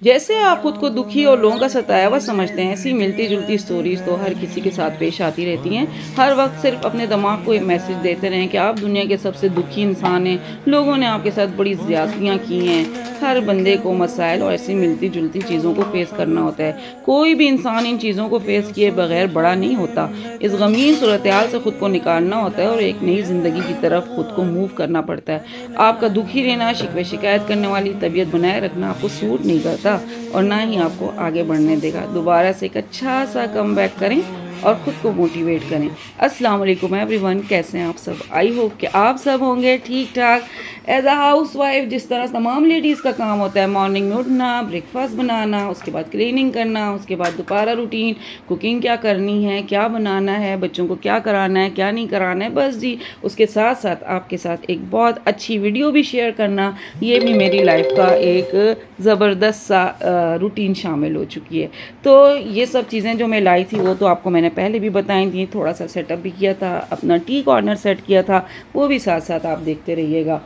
जैसे आप खुद को दुखी और लोगों का सताया हुआ समझते हैं, ऐसी मिलती जुलती स्टोरीज तो हर किसी के साथ पेश आती रहती हैं। हर वक्त सिर्फ अपने दिमाग को एक मैसेज देते रहें कि आप दुनिया के सबसे दुखी इंसान हैं, लोगों ने आपके साथ बड़ी ज़्यादतियाँ की हैं। हर बंदे को मसाइल और ऐसी मिलती जुलती चीज़ों को फेस करना होता है। कोई भी इंसान इन चीज़ों को फेस किए बगैर बड़ा नहीं होता। इस गमीन सूरत-ए-हाल से खुद को निकालना होता है और एक नई ज़िंदगी की तरफ खुद को मूव करना पड़ता है। आपका दुखी रहना, शिकवे शिकायत करने वाली तबीयत बनाए रखना आपको सूट नहीं करता और ना ही आपको आगे बढ़ने देगा। दोबारा से एक अच्छा सा कमबैक करें और ख़ुद को मोटिवेट करें। अस्सलाम वालेकुम एवरीवन, कैसे हैं आप सब? आई होप कि आप सब होंगे ठीक ठाक। एज अ हाउस वाइफ जिस तरह तमाम लेडीज़ का काम होता है, मॉर्निंग में उठना, ब्रेकफास्ट बनाना, उसके बाद क्लीनिंग करना, उसके बाद दोपहर रूटीन, कुकिंग क्या करनी है, क्या बनाना है, बच्चों को क्या कराना है, क्या नहीं कराना है, बस जी उसके साथ साथ आपके साथ एक बहुत अच्छी वीडियो भी शेयर करना, ये भी मेरी लाइफ का एक ज़बरदस्त सा रूटीन शामिल हो चुकी है। तो ये सब चीज़ें जो मैं लाई थी वो तो आपको मैंने पहले भी बताई थी। थोड़ा सा सेटअप भी किया था, अपना टी कॉर्नर सेट किया था, वो भी साथ साथ आप देखते रहिएगा।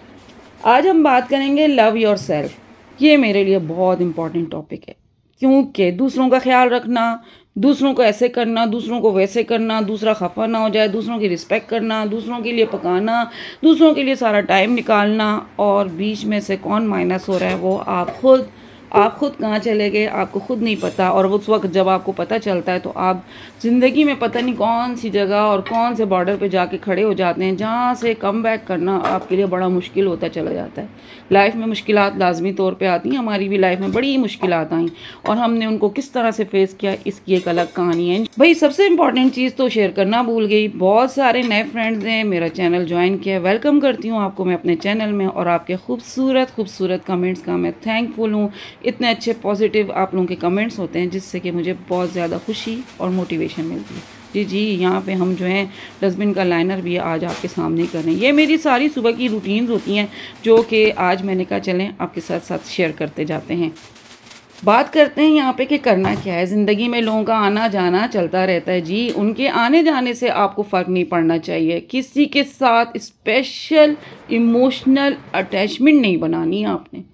आज हम बात करेंगे लव योर सेल्फ। ये मेरे लिए बहुत इम्पॉर्टेंट टॉपिक है, क्योंकि दूसरों का ख्याल रखना, दूसरों को ऐसे करना, दूसरों को वैसे करना, दूसरा खफा ना हो जाए, दूसरों की रिस्पेक्ट करना, दूसरों के लिए पकाना, दूसरों के लिए सारा टाइम निकालना, और बीच में से कौन माइनस हो रहा है वो आप खुद कहाँ चले गए आपको खुद नहीं पता। और उस वक्त जब आपको पता चलता है तो आप ज़िंदगी में पता नहीं कौन सी जगह और कौन से बॉर्डर पे जाके खड़े हो जाते हैं, जहाँ से कम बैक करना आपके लिए बड़ा मुश्किल होता चला जाता है। लाइफ में मुश्किलात लाजमी तौर पे आती हैं, हमारी भी लाइफ में बड़ी मुश्किलात आई और हमने उनको किस तरह से फेस किया, इसकी एक अलग कहानी है। भाई सबसे इंपॉर्टेंट चीज़ तो शेयर करना भूल गई। बहुत सारे नए फ्रेंड्स हैं, मेरा चैनल ज्वाइन किया, वेलकम करती हूँ आपको मैं अपने चैनल में, और आपके खूबसूरत कमेंट्स का मैं थैंकफुल हूँ। इतने अच्छे पॉजिटिव आप लोगों के कमेंट्स होते हैं जिससे कि मुझे बहुत ज़्यादा खुशी और मोटिवेशन मिलती है। जी यहाँ पे हम जो हैं डस्टबिन का लाइनर भी आज आपके सामने कर रहे हैं। ये मेरी सारी सुबह की रूटीन्स होती हैं जो कि आज मैंने कहा चलें आपके साथ साथ शेयर करते जाते हैं। बात करते हैं यहाँ पे कि करना क्या है। ज़िंदगी में लोगों का आना जाना चलता रहता है जी, उनके आने जाने से आपको फ़र्क नहीं पड़ना चाहिए। किसी के साथ स्पेशल इमोशनल अटैचमेंट नहीं बनानी आपने।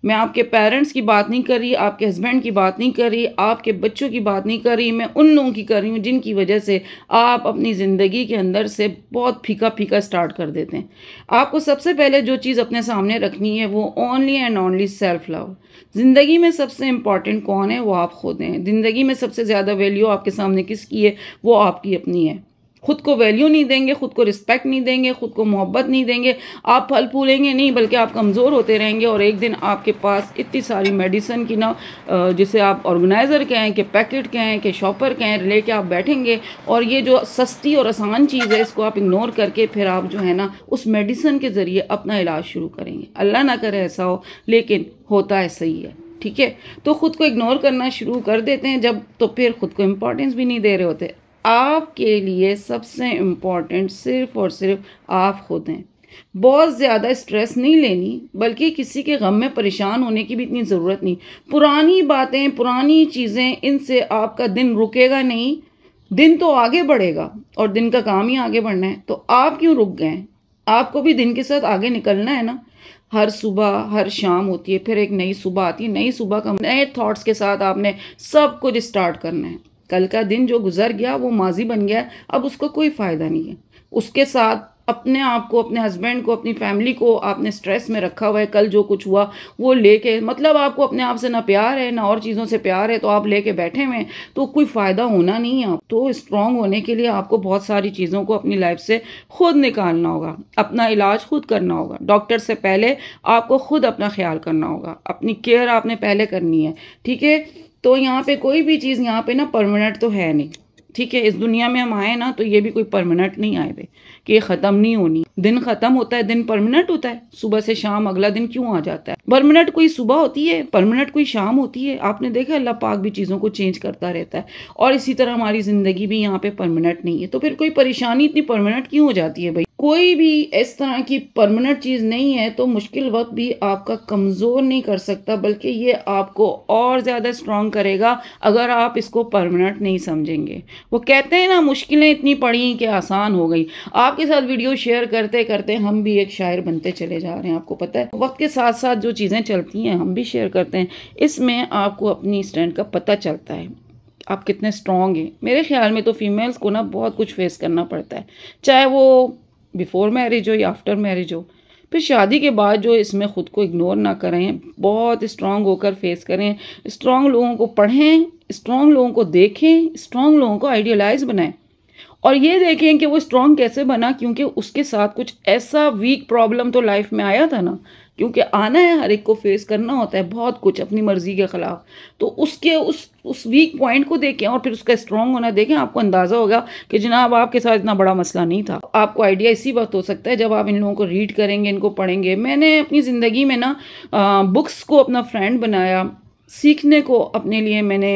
मैं आपके पेरेंट्स की बात नहीं कर रही, आपके हस्बैंड की बात नहीं कर रही, आपके बच्चों की बात नहीं कर रही, मैं उन लोगों की कर रही हूँ जिनकी वजह से आप अपनी ज़िंदगी के अंदर से बहुत फीका फीका स्टार्ट कर देते हैं। आपको सबसे पहले जो चीज़ अपने सामने रखनी है वो only and only self love. ज़िंदगी में सबसे इम्पॉर्टेंट कौन है? वो आप खुद हैं। ज़िंदगी में सबसे ज़्यादा वैल्यू आपके सामने किसकी है? वो आपकी अपनी है। खुद को वैल्यू नहीं देंगे, खुद को रिस्पेक्ट नहीं देंगे, खुद को मोहब्बत नहीं देंगे, आप फल फूलेंगे नहीं बल्कि आप कमज़ोर होते रहेंगे। और एक दिन आपके पास इतनी सारी मेडिसिन की ना, जिसे आप ऑर्गेनाइज़र कहें कि पैकेट कहें कि शॉपर कहें, लेके आप बैठेंगे और ये जो सस्ती और आसान चीज़ है इसको आप इग्नोर करके फिर आप जो है ना उस मेडिसिन के ज़रिए अपना इलाज शुरू करेंगे। अल्लाह ना करे ऐसा हो, लेकिन होता ऐसा ही है। ठीक है, तो ख़ुद को इग्नोर करना शुरू कर देते हैं जब, तो फिर ख़ुद को इम्पोर्टेंस भी नहीं दे रहे होते। आपके लिए सबसे इम्पॉर्टेंट सिर्फ़ और सिर्फ आप खुद हैं। बहुत ज़्यादा स्ट्रेस नहीं लेनी, बल्कि किसी के गम में परेशान होने की भी इतनी ज़रूरत नहीं। पुरानी बातें, पुरानी चीज़ें, इनसे आपका दिन रुकेगा नहीं, दिन तो आगे बढ़ेगा और दिन का काम ही आगे बढ़ना है। तो आप क्यों रुक गए? आपको भी दिन के साथ आगे निकलना है ना। हर सुबह हर शाम होती है, फिर एक नई सुबह आती है। नई सुबह का नए थॉट्स के साथ आपने सब कुछ स्टार्ट करना है। कल का दिन जो गुजर गया वो माजी बन गया, अब उसका कोई फ़ायदा नहीं है। उसके साथ अपने आप को, अपने हस्बैंड को, अपनी फैमिली को आपने स्ट्रेस में रखा हुआ है। कल जो कुछ हुआ वो लेके, मतलब आपको अपने आप से ना प्यार है ना और चीज़ों से प्यार है, तो आप लेके बैठे हुए हैं तो कोई फ़ायदा होना नहीं है। आप तो स्ट्रांग होने के लिए आपको बहुत सारी चीज़ों को अपनी लाइफ से खुद निकालना होगा, अपना इलाज खुद करना होगा। डॉक्टर से पहले आपको खुद अपना ख्याल करना होगा, अपनी केयर आपने पहले करनी है। ठीक है, तो यहाँ पे कोई भी चीज़ यहाँ पे ना परमानेंट तो है नहीं। ठीक है, इस दुनिया में हम आए ना तो ये भी कोई परमानेंट नहीं आए थे कि ये ख़त्म नहीं होनी। दिन ख़त्म होता है, दिन परमानेंट होता है। सुबह से शाम अगला दिन क्यों आ जाता है? परमानेंट कोई सुबह होती है, परमानेंट कोई शाम होती है? आपने देखा अल्लाह पाक भी चीज़ों को चेंज करता रहता है, और इसी तरह हमारी ज़िंदगी भी यहाँ पे परमानेंट नहीं है। तो फिर कोई परेशानी इतनी परमानेंट क्यों हो जाती है भाई? कोई भी इस तरह की परमानेंट चीज़ नहीं है, तो मुश्किल वक्त भी आपका कमज़ोर नहीं कर सकता, बल्कि ये आपको और ज़्यादा स्ट्रॉन्ग करेगा अगर आप इसको परमानेंट नहीं समझेंगे। वो कहते हैं ना, मुश्किलें इतनी पड़ी कि आसान हो गई। आप आपके साथ वीडियो शेयर करते करते हम भी एक शायर बनते चले जा रहे हैं। आपको पता है वक्त के साथ साथ जो चीज़ें चलती हैं हम भी शेयर करते हैं। इसमें आपको अपनी स्ट्रेंथ का पता चलता है, आप कितने स्ट्रॉन्ग हैं। मेरे ख्याल में तो फीमेल्स को ना बहुत कुछ फेस करना पड़ता है, चाहे वो बिफोर मैरिज हो या आफ्टर मैरिज हो। फिर शादी के बाद जो इसमें ख़ुद को इग्नोर ना करें, बहुत स्ट्रॉन्ग होकर फेस करें, स्ट्रॉन्ग लोगों को पढ़ें, स्ट्रॉन्ग लोगों को देखें, स्ट्रॉन्ग लोगों को आइडियलाइज बनाएं और ये देखें कि वो स्ट्रॉन्ग कैसे बना, क्योंकि उसके साथ कुछ ऐसा वीक प्रॉब्लम तो लाइफ में आया था ना, क्योंकि आना है, हर एक को फेस करना होता है बहुत कुछ अपनी मर्जी के ख़िलाफ़। तो उसके उस वीक पॉइंट को देखें और फिर उसका स्ट्रॉन्ग होना देखें, आपको अंदाज़ा होगा कि जनाब आपके साथ इतना बड़ा मसला नहीं था। आपको आइडिया इसी वक्त हो सकता है जब आप इन लोगों को रीड करेंगे, इनको पढ़ेंगे। मैंने अपनी ज़िंदगी में ना बुक्स को अपना फ्रेंड बनाया, सीखने को अपने लिए मैंने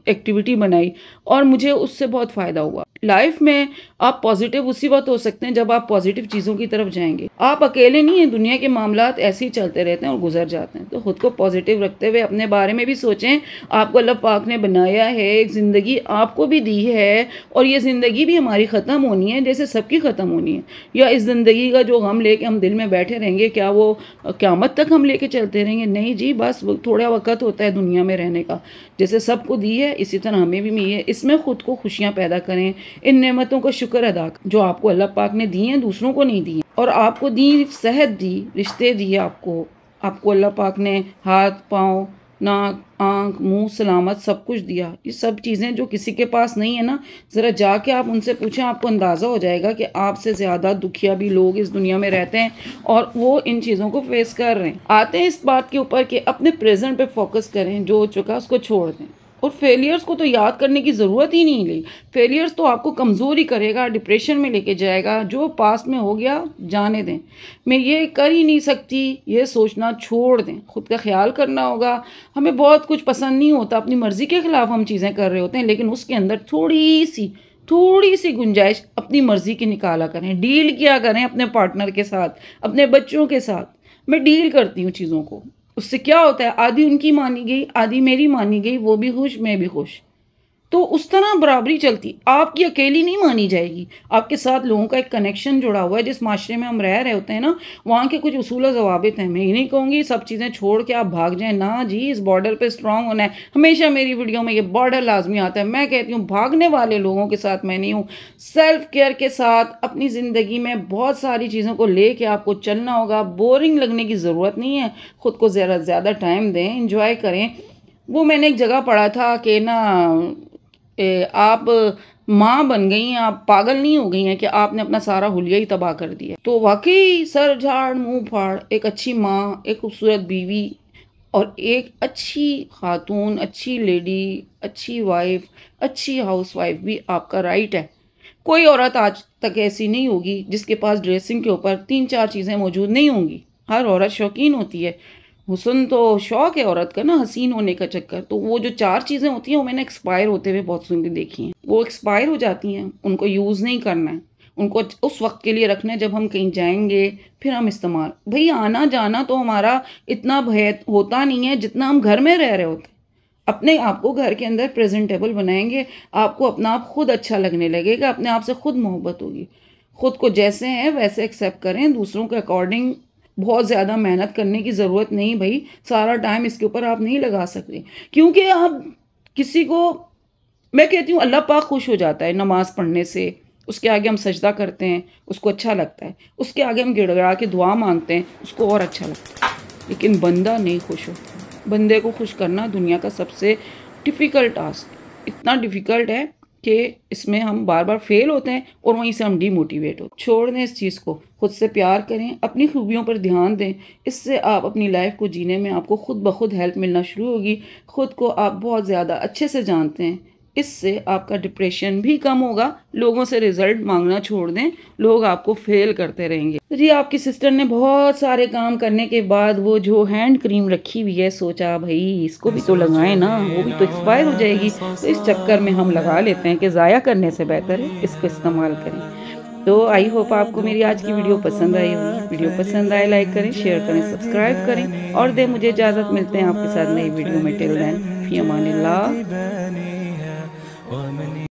एक्टिविटी बनाई और मुझे उससे बहुत फ़ायदा हुआ। लाइफ में आप पॉजिटिव उसी वक्त हो सकते हैं जब आप पॉजिटिव चीज़ों की तरफ जाएंगे। आप अकेले नहीं हैं, दुनिया के मामलात ऐसे ही चलते रहते हैं और गुजर जाते हैं। तो ख़ुद को पॉजिटिव रखते हुए अपने बारे में भी सोचें। आपको अल्लाह पाक ने बनाया है, एक ज़िंदगी आपको भी दी है और ये ज़िंदगी भी हमारी ख़त्म होनी है जैसे सबकी ख़त्म होनी है। या इस ज़िंदगी का जो गम लेके हम दिल में बैठे रहेंगे, क्या वो क़यामत तक हम लेके चलते रहेंगे? नहीं जी, बस थोड़ा वक्त होता है दुनिया में रहने का। जैसे सबको दी है इसी तरह हमें भी मिली है। इसमें ख़ुद को खुशियाँ पैदा करें, इन नेमतों का शुक्र अदा करें जो आपको अल्लाह पाक ने दी हैं, दूसरों को नहीं दी। और आपको दी सेहत दी, रिश्ते दिए आपको अल्लाह पाक ने हाथ पाँव नाक आँख मुंह सलामत सब कुछ दिया। ये सब चीज़ें जो किसी के पास नहीं है ना, ज़रा जाके आप उनसे पूछें, आपको अंदाज़ा हो जाएगा कि आपसे ज़्यादा दुखिया भी लोग इस दुनिया में रहते हैं और वो इन चीज़ों को फेस कर रहे हैं। आते हैं इस बात के ऊपर कि अपने प्रेजेंट पे फोकस करें, जो हो चुका उसको छोड़ दें और फेलियर्स को तो याद करने की ज़रूरत ही नहीं ली। फेलियर्स तो आपको कमज़ोर ही करेगा, डिप्रेशन में लेके जाएगा। जो पास्ट में हो गया जाने दें, मैं ये कर ही नहीं सकती, ये सोचना छोड़ दें। खुद का ख्याल करना होगा। हमें बहुत कुछ पसंद नहीं होता, अपनी मर्ज़ी के ख़िलाफ़ हम चीज़ें कर रहे होते हैं, लेकिन उसके अंदर थोड़ी सी गुंजाइश अपनी मर्ज़ी की निकाला करें। डील किया करें अपने पार्टनर के साथ, अपने बच्चों के साथ। मैं डील करती हूँ चीज़ों को, उससे क्या होता है, आधी उनकी मानी गई, आधी मेरी मानी गई, वो भी खुश मैं भी खुश। तो उस तरह बराबरी चलती। आपकी अकेली नहीं मानी जाएगी, आपके साथ लोगों का एक कनेक्शन जुड़ा हुआ है। जिस माशरे में हम रह रहे होते हैं ना, वहाँ के कुछ उसूल और ज़वाबित हैं। मैं ये नहीं कहूँगी सब चीज़ें छोड़ के आप भाग जाएं, ना जी, इस बॉर्डर पे स्ट्रांग होना है। हमेशा मेरी वीडियो में ये बॉर्डर लाजमी आता है। मैं कहती हूँ भागने वाले लोगों के साथ मैं नहीं हूँ। सेल्फ केयर के साथ अपनी ज़िंदगी में बहुत सारी चीज़ों को ले कर आपको चलना होगा। बोरिंग लगने की ज़रूरत नहीं है, ख़ुद को ज़्यादा टाइम दें, इंजॉय करें। वो मैंने एक जगह पढ़ा था कि ना आप माँ बन गई हैं, आप पागल नहीं हो गई हैं कि आपने अपना सारा हुलिया ही तबाह कर दिया। तो वाकई सर झाड़ मुंह फाड़ एक अच्छी माँ, एक खूबसूरत बीवी और एक अच्छी खातून, अच्छी लेडी, अच्छी वाइफ, अच्छी हाउस वाइफ भी आपका राइट है। कोई औरत आज तक ऐसी नहीं होगी जिसके पास ड्रेसिंग के ऊपर 3-4 चीज़ें मौजूद नहीं होंगी। हर औरत शौकीन होती है, हुस्न तो शौक है औरत का ना, हसीन होने का चक्कर। तो वो जो 4 चीज़ें होती हैं वो मैंने एक्सपायर होते हुए बहुत सुन के देखी हैं। वो एक्सपायर हो जाती हैं, उनको यूज़ नहीं करना है, उनको उस वक्त के लिए रखना है जब हम कहीं जाएंगे फिर हम इस्तेमाल। भाई आना जाना तो हमारा इतना भय होता नहीं है जितना हम घर में रह रहे होते हैं। अपने आप को घर के अंदर प्रेजेंटेबल बनाएंगे, आपको अपना आप खुद अच्छा लगने लगेगा, अपने आप से खुद मोहब्बत होगी। खुद को जैसे हैं वैसे एक्सेप्ट करें, दूसरों के अकॉर्डिंग बहुत ज़्यादा मेहनत करने की ज़रूरत नहीं। भाई सारा टाइम इसके ऊपर आप नहीं लगा सकते, क्योंकि आप किसी को, मैं कहती हूँ अल्लाह पाक खुश हो जाता है नमाज़ पढ़ने से। उसके आगे हम सजदा करते हैं, उसको अच्छा लगता है। उसके आगे हम गिड़गिड़ा के दुआ मांगते हैं, उसको और अच्छा लगता है। लेकिन बंदा नहीं खुश होता। बंदे को खुश करना दुनिया का सबसे डिफ़िकल्ट टास्क। इतना डिफ़िकल्ट है कि इसमें हम बार बार फेल होते हैं और वहीं से हम डीमोटिवेट होते हैं। छोड़ दें इस चीज़ को, खुद से प्यार करें, अपनी खूबियों पर ध्यान दें। इससे आप अपनी लाइफ को जीने में आपको खुद ब खुद हेल्प मिलना शुरू होगी। खुद को आप बहुत ज़्यादा अच्छे से जानते हैं, इससे आपका डिप्रेशन भी कम होगा। लोगों से रिजल्ट मांगना छोड़ दें, लोग आपको फेल करते रहेंगे। जी आपकी सिस्टर ने बहुत सारे काम करने के बाद वो जो हैंड क्रीम रखी हुई है, सोचा भाई इसको भी तो लगाएं ना, वो भी तो एक्सपायर हो जाएगी। तो इस चक्कर में हम लगा लेते हैं कि ज़ाया करने से बेहतर है इसको इस्तेमाल करें। तो आई होप आपको मेरी आज की वीडियो पसंद आई होगी। वीडियो पसंद आए लाइक करें, शेयर करें, सब्सक्राइब करें और दे मुझे इजाज़त। मिलते हैं आपके साथ नई वीडियो में। टिल देन फी अमानिल्लाह।